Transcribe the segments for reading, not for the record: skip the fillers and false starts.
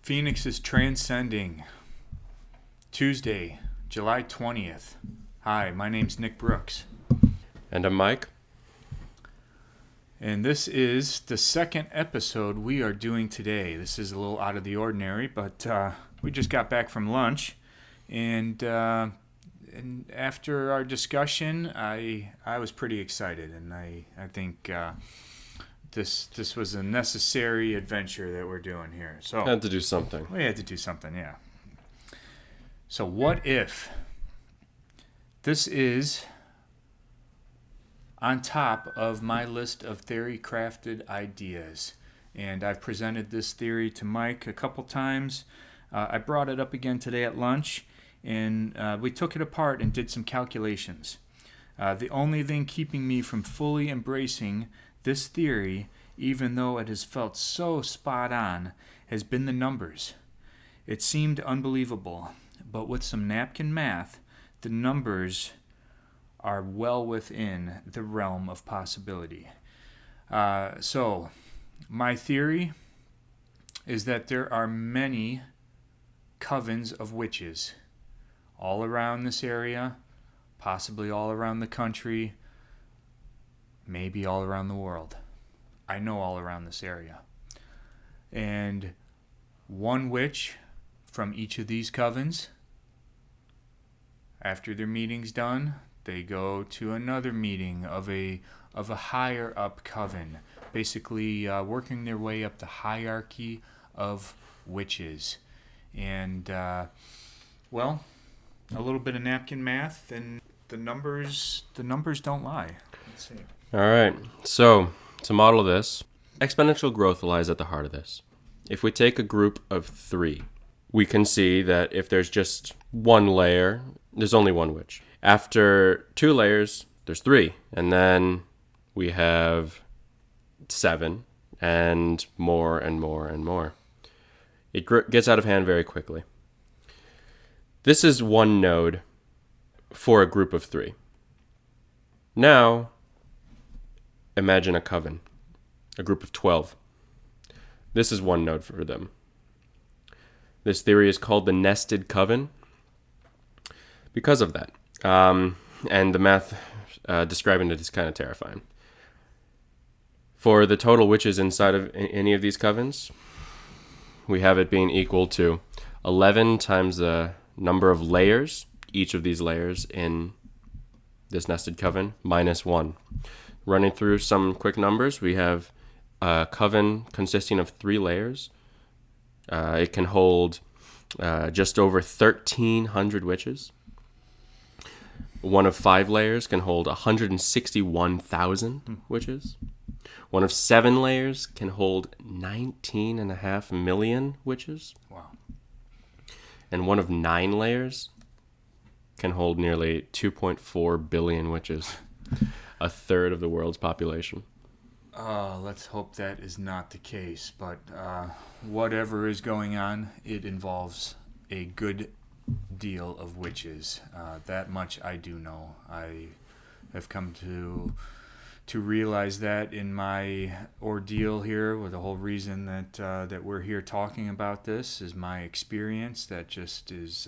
Phoenix is Transcending. Tuesday, July 20th. Hi, my name's Nick Brooks. And I'm Mike. And this is the second episode we are doing today. This is a little out of the ordinary, but we just got back from lunch. And after our discussion, I was pretty excited. And I think this was a necessary adventure that we're doing here. So Had to do something. we had to do something, yeah. So what if this is on top of my list of theory-crafted ideas? And I've presented this theory to Mike a couple times. I brought it up again today at lunch, and we took it apart and did some calculations. The only thing keeping me from fully embracing this theory, even though it has felt so spot on, has been the numbers. It seemed unbelievable, but with some napkin math, the numbers are well within the realm of possibility. So, my theory is that there are many covens of witches all around this area, possibly all around the country, maybe all around the world. I know all around this area. And one witch from each of these covens, after their meeting's done, they go to another meeting of a higher up coven, basically working their way up the hierarchy of witches. And, well, a little bit of napkin math, and the numbers don't lie. Let's see. All right. So, to model this, exponential growth lies at the heart of this. If we take a group of 3, we can see that if there's just one layer, there's only one witch. After 2 layers, there's 3. And then we have 7 and more and more and more. It gets out of hand very quickly. This is one node for a group of 3. Now, imagine a coven, a group of 12. This is one node for them. This theory is called the nested coven because of that. And the math describing it is kind of terrifying. For the total witches inside of any of these covens, we have it being equal to 11 times the number of layers, each of these layers in this nested coven, minus 1. Running through some quick numbers, we have a coven consisting of 3 layers. It can hold just over 1,300 witches. One of 5 layers can hold 161,000 witches. One of 7 layers can hold 19.5 million witches. Wow. And one of 9 layers can hold nearly 2.4 billion witches, a third of the world's population. Let's hope that is not the case, but whatever is going on, it involves a good deal of witches. That much I do know. I have come to realize that in my ordeal here, with the whole reason that we're here talking about this is my experience. That just is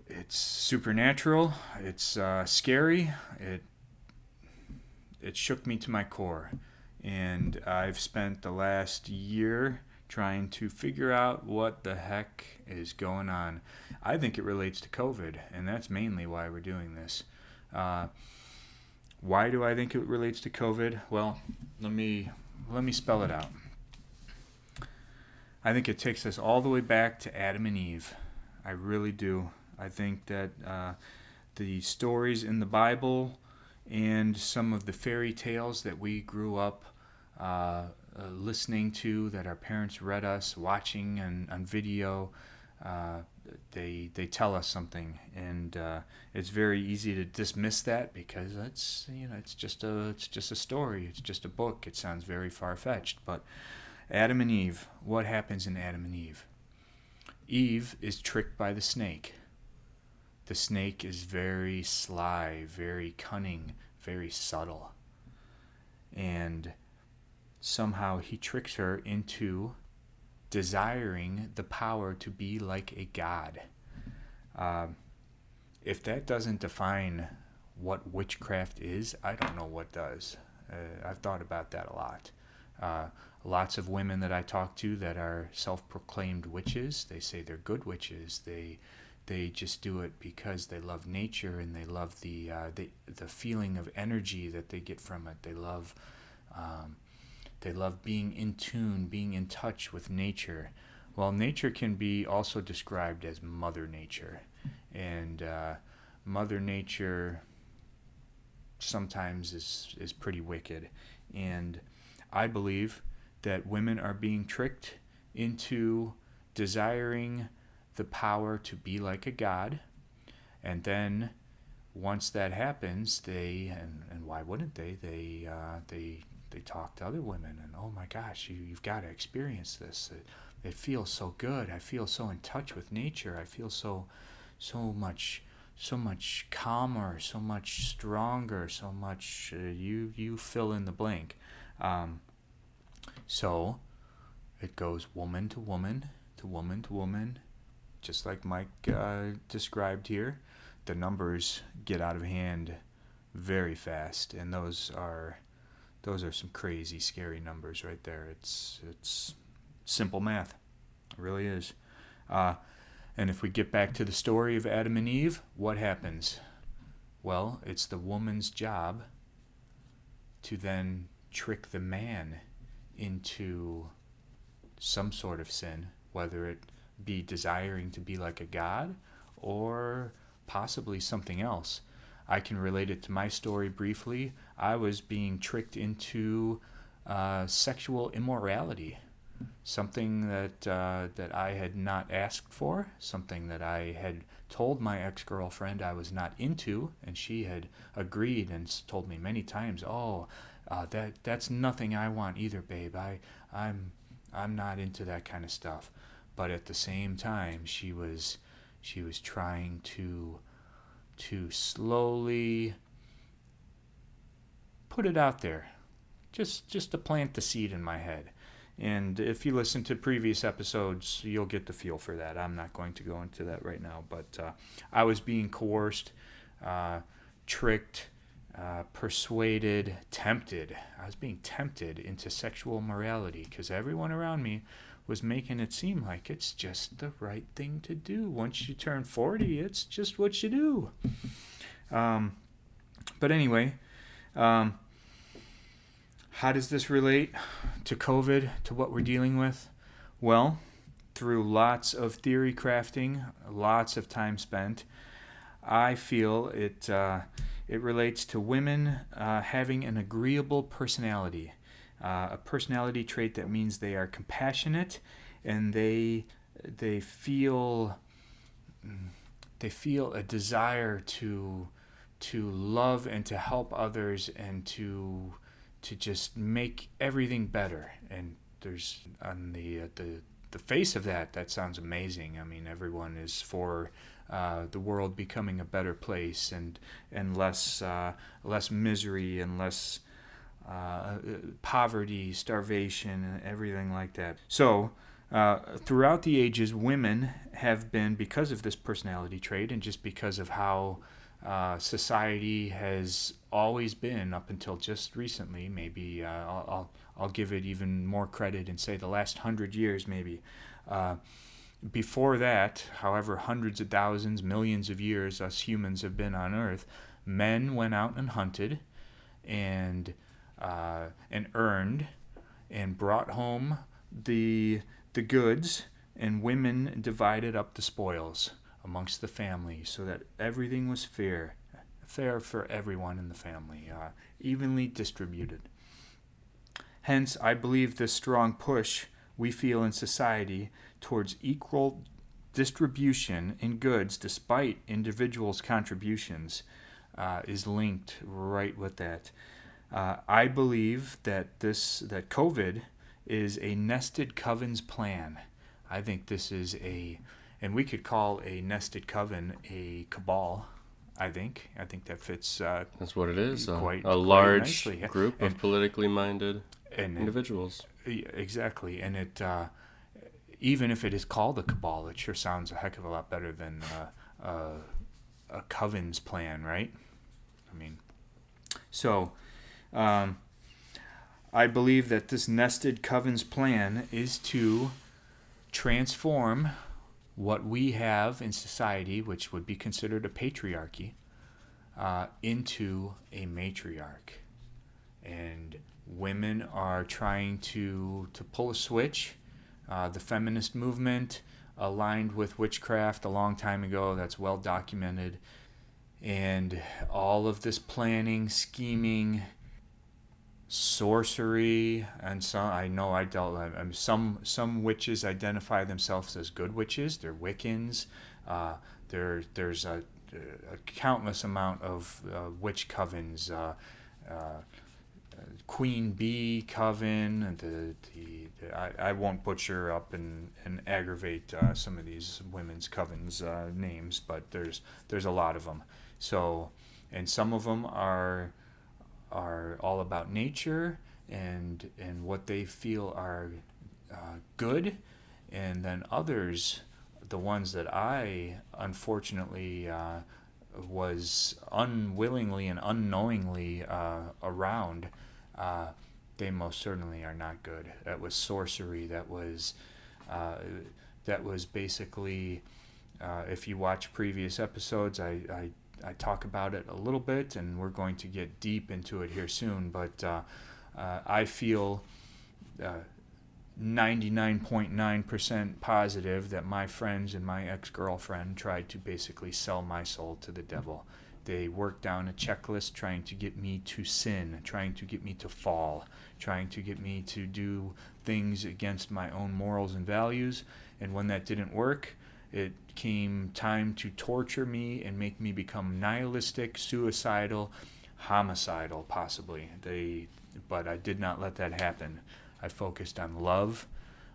it's supernatural. It's scary. It shook me to my core, and I've spent the last year trying to figure out what the heck is going on. I think it relates to COVID, and that's mainly why we're doing this. Why do I think it relates to COVID? Well, let me spell it out. I think it takes us all the way back to Adam and Eve. I really do. I think that the stories in the Bible and some of the fairy tales that we grew up listening to, that our parents read us, watching on video, they tell us something, and it's very easy to dismiss that because it's just a story, it's just a book. It sounds very far-fetched, but Adam and Eve, what happens in Adam and Eve? Eve is tricked by the snake. The snake is very sly, very cunning, very subtle. And somehow he tricks her into desiring the power to be like a god. If that doesn't define what witchcraft is, I don't know what does. I've thought about that a lot. Lots of women that I talk to that are self-proclaimed witches, they say they're good witches. They just do it because they love nature and they love the feeling of energy that they get from it. They love being in tune, being in touch with nature. Well, nature can be also described as Mother Nature, and Mother Nature sometimes is pretty wicked. And I believe that women are being tricked into desiring the power to be like a god, and then once that happens, and why wouldn't they talk to other women, and oh my gosh, you've got to experience this. It feels so good. I feel so in touch with nature. I feel so much calmer, so much stronger, so much you fill in the blank. So it goes woman to woman to woman to woman, just like Mike described here. The numbers get out of hand very fast, and those are some crazy, scary numbers right there. It's simple math. It really is. And if we get back to the story of Adam and Eve, what happens? Well, it's the woman's job to then trick the man into some sort of sin, whether it be desiring to be like a god or possibly something else. I can relate it to my story briefly. I was being tricked into sexual immorality, something that I had not asked for, something that I had told my ex-girlfriend I was not into, and she had agreed and told me many times, that's nothing I want either, babe. I'm not into that kind of stuff. But at the same time, she was trying to slowly put it out there, just to plant the seed in my head. And if you listen to previous episodes, you'll get the feel for that. I'm not going to go into that right now, but I was being coerced, tricked, persuaded, tempted. I was being tempted into sexual morality because everyone around me was making it seem like it's just the right thing to do. Once you turn 40, it's just what you do. But anyway, how does this relate to COVID, to what we're dealing with? Well, through lots of theory crafting, lots of time spent, I feel it relates to women having an agreeable personality. A personality trait that means they are compassionate and they feel a desire to love and to help others and to just make everything better. And there's on the face of that sounds amazing. I mean, everyone is for the world becoming a better place and less misery and less poverty, starvation, and everything like that. So throughout the ages, women have been, because of this personality trait and just because of how society has always been up until just recently, maybe I'll give it even more credit and say the last 100 years maybe. Before that, however hundreds of thousands, millions of years us humans have been on Earth, men went out and hunted and earned and brought home the goods, and women divided up the spoils amongst the family so that everything was fair for everyone in the family, evenly distributed. Hence, I believe this strong push we feel in society towards equal distribution in goods despite individuals' contributions is linked right with that. I believe that COVID is a nested coven's plan. I think this is and we could call a nested coven a cabal. I think that fits. That's what it is. Quite a large nicely. Group of politically minded individuals. Exactly, and even if it is called a cabal, it sure sounds a heck of a lot better than a Coven's plan, right? I mean, so I believe that this nested Coven's plan is to transform what we have in society, which would be considered a patriarchy, into a matriarch. And women are trying to pull a switch. The feminist movement aligned with witchcraft a long time ago. That's well documented. And all of this planning, scheming, sorcery, and some witches identify themselves as good witches. They're Wiccans. There's a countless amount of witch covens. Queen Bee Coven. I won't butcher up and aggravate some of these women's covens names, but there's a lot of them. So, and some of them are all about nature and what they feel are good, and then others, the ones that I unfortunately was unwillingly and unknowingly around, they most certainly are not good. That was sorcery. That was basically, if you watch previous episodes, I talk about it a little bit, and we're going to get deep into it here soon. But I feel 99.9% positive that my friends and my ex-girlfriend tried to basically sell my soul to the devil. They worked down a checklist trying to get me to sin, trying to get me to fall, trying to get me to do things against my own morals and values. And when that didn't work, it came time to torture me and make me become nihilistic, suicidal, homicidal, possibly. But I did not let that happen. I focused on love.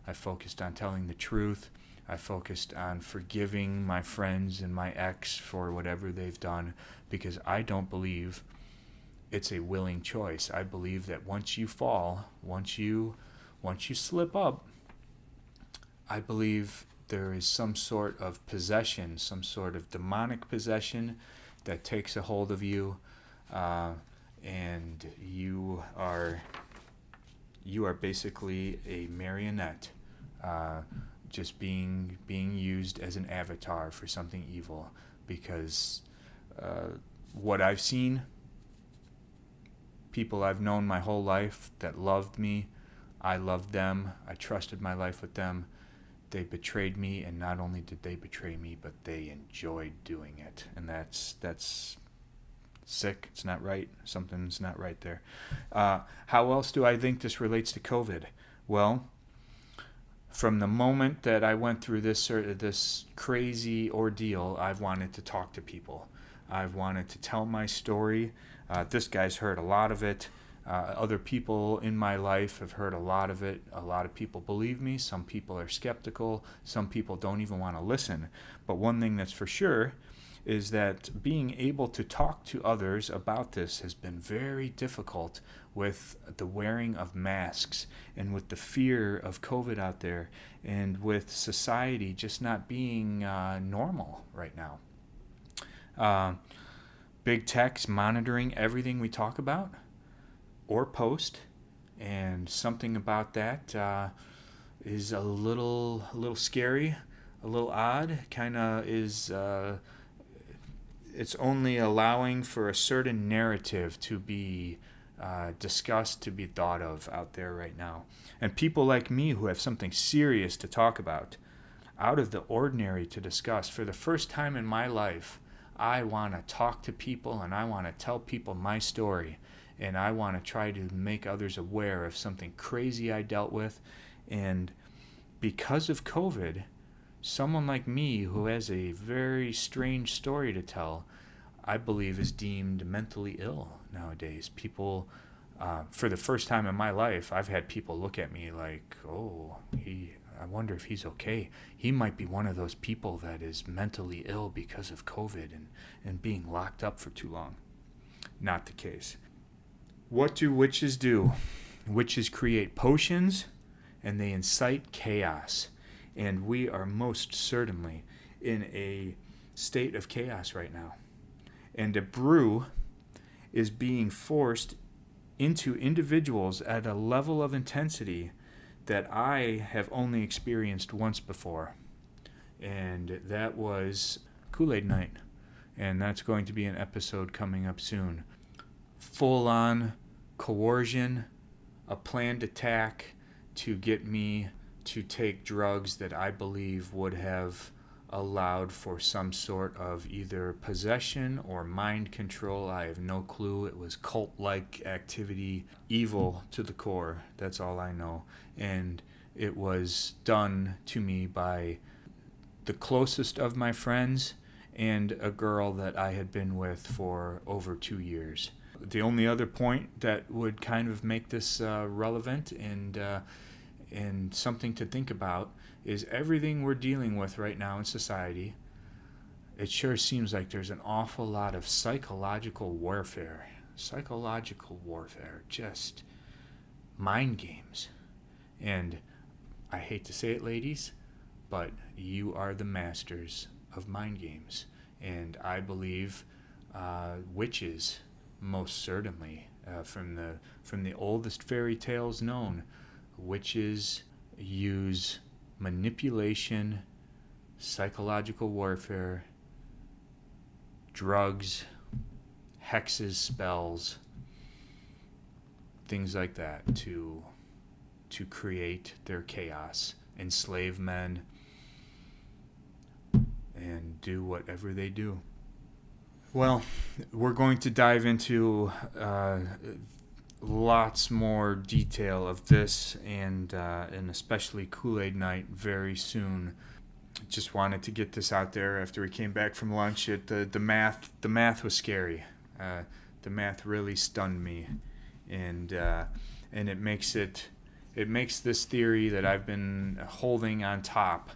I focused on telling the truth. I focused on forgiving my friends and my ex for whatever they've done, because I don't believe it's a willing choice. I believe that once you fall, once you slip up, I believe there is some sort of possession, some sort of demonic possession that takes a hold of you, and you are basically a marionette, just being used as an avatar for something evil. Because what I've seen, people I've known my whole life that loved me, I loved them, I trusted my life with them. They betrayed me, and not only did they betray me, but they enjoyed doing it. And that's sick. It's not right. Something's not right there. How else do I think this relates to COVID? Well, from the moment that I went through this crazy ordeal, I've wanted to talk to people. I've wanted to tell my story. This guy's heard a lot of it. Other people in my life have heard a lot of it. A lot of people believe me. Some people are skeptical. Some people don't even want to listen. But one thing that's for sure is that being able to talk to others about this has been very difficult with the wearing of masks and with the fear of COVID out there, and with society just not being normal right now. Big tech's monitoring everything we talk about or post, and something about that is a little scary, a little odd. Kind of is. It's only allowing for a certain narrative to be discussed, to be thought of out there right now. And people like me who have something serious to talk about, out of the ordinary to discuss, for the first time in my life, I want to talk to people, and I want to tell people my story, and I want to try to make others aware of something crazy I dealt with. And because of COVID, someone like me who has a very strange story to tell, I believe is deemed mentally ill nowadays. People, for the first time in my life, I've had people look at me like, oh, I wonder if he's okay. He might be one of those people that is mentally ill because of COVID and being locked up for too long. Not the case. What do witches do? Witches create potions, and they incite chaos. And we are most certainly in a state of chaos right now. And a brew is being forced into individuals at a level of intensity that I have only experienced once before. And that was Kool-Aid Night. And that's going to be an episode coming up soon. Full-on coercion, a planned attack to get me to take drugs that I believe would have allowed for some sort of either possession or mind control. I have no clue. It was cult-like activity, evil to the core. That's all I know. And it was done to me by the closest of my friends and a girl that I had been with for over 2 years. The only other point that would kind of make this relevant and something to think about is everything we're dealing with right now in society. It sure seems like there's an awful lot of psychological warfare. Just mind games. And I hate to say it, ladies, but you are the masters of mind games. And I believe witches, most certainly, from the oldest fairy tales known, witches use manipulation, psychological warfare, drugs, hexes, spells, things like that to create their chaos, enslave men, and do whatever they do. Well, we're going to dive into lots more detail of this and especially Kool-Aid Night very soon. Just wanted to get this out there after we came back from lunch. The math was scary. The math really stunned me, and it makes this theory that I've been holding on top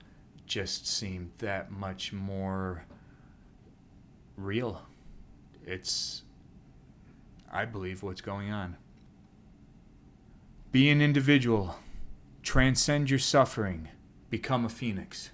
just seem that much more real. It's, I believe, what's going on. Be an individual. Transcend your suffering. Become a phoenix.